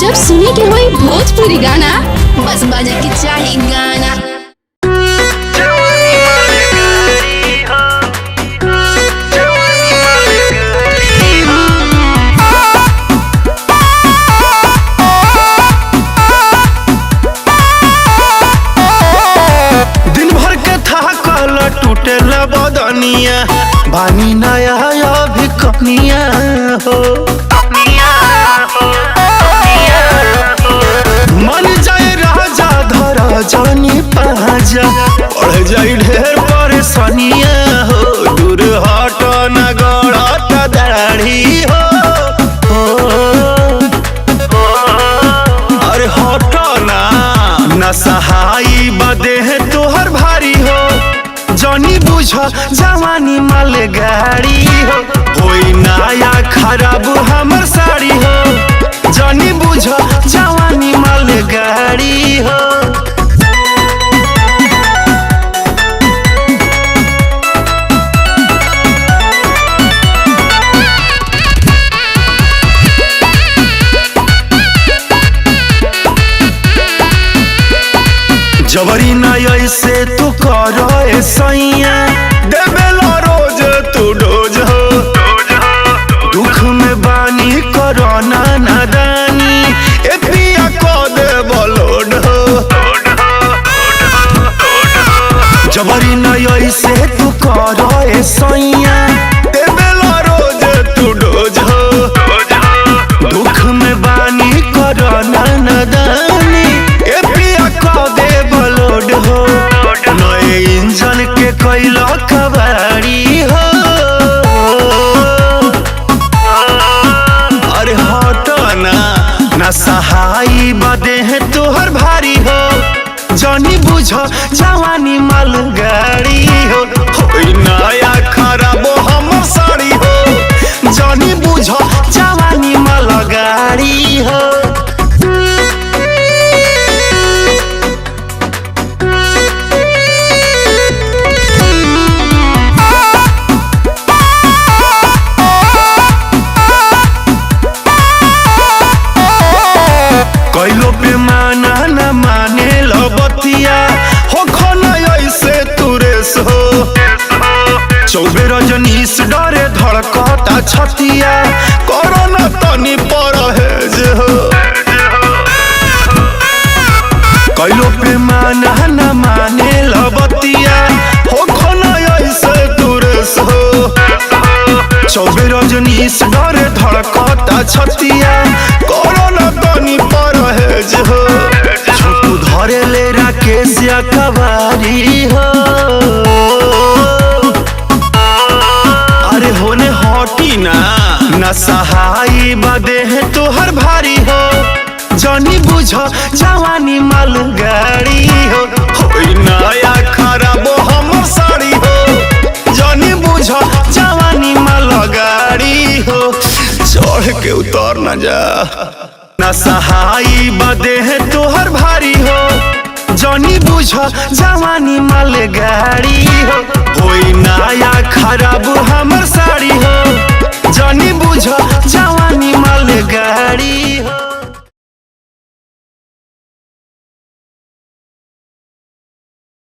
जब सुने के होई भोजपुरी गाना बस बजे के चाही गाना। दिन भर के थाकल टूटेला बदनिया बानी नया अभी कनिया हो मन जाए राजा धर जानी पाजा पढ़ जाई ढेर परेशानिया हो दूर हट न गड़त दाढ़ी हो अरे हट ना सहाई बदे है तोहर भारी हो जनी बुझ जवानी माल गाड़ी हो कोई नया खराब हमर साड़ी हो जनी बुझ जवानी माल गाड़ी हो। जबरी न ऐसे तू करो सैया देवेला रोज तू डोज हो दुख में बानी करो नादानी ए पिया को दे बलोड हो जबरी न ऐसे तू करो सैया देवेला रोज तू डोज हो दुख में बानी करो नादानी ए पिया को दे बलोड हो नए इंजन के कैला कबाड़ी हो अरे हट ना सहाई बदे है तोहर भारी हो जनी बुझ जवानी माल गाड़ी हो नया खराब हमर साड़ी हो जनी बुझ जवानी माल गाड़ी हो। कैलो पे माना न माने लबतिया हो खोना ऐसे तुरेस हो चौबे रजनीश डरे धड़कता छतिया कोरोना तनी परहेज हो कैलो पे माना न माने लबतिया हो खोना ऐसे तुरेस हो चौबे रजनीश डरे धड़कता छतिया कोरोना तनी परहेज हो छोटू धरे ले राकेश कबारी हो अरे होने हटी ना सहाई बदे है तोहर भारी हो जनी बुझ जवानी माल गाड़ी हो नया खराब हमर साड़ी हो जनी बुझ जवानी माल गाड़ी हो चढ़ के उतर न जा ना सहाई बदे है तोहर भारी हो जनी बुझ जवानी माल गाड़ी हो नया खराब हमर साड़ी हो जनी बुझ जवानी माल गाड़ी हो।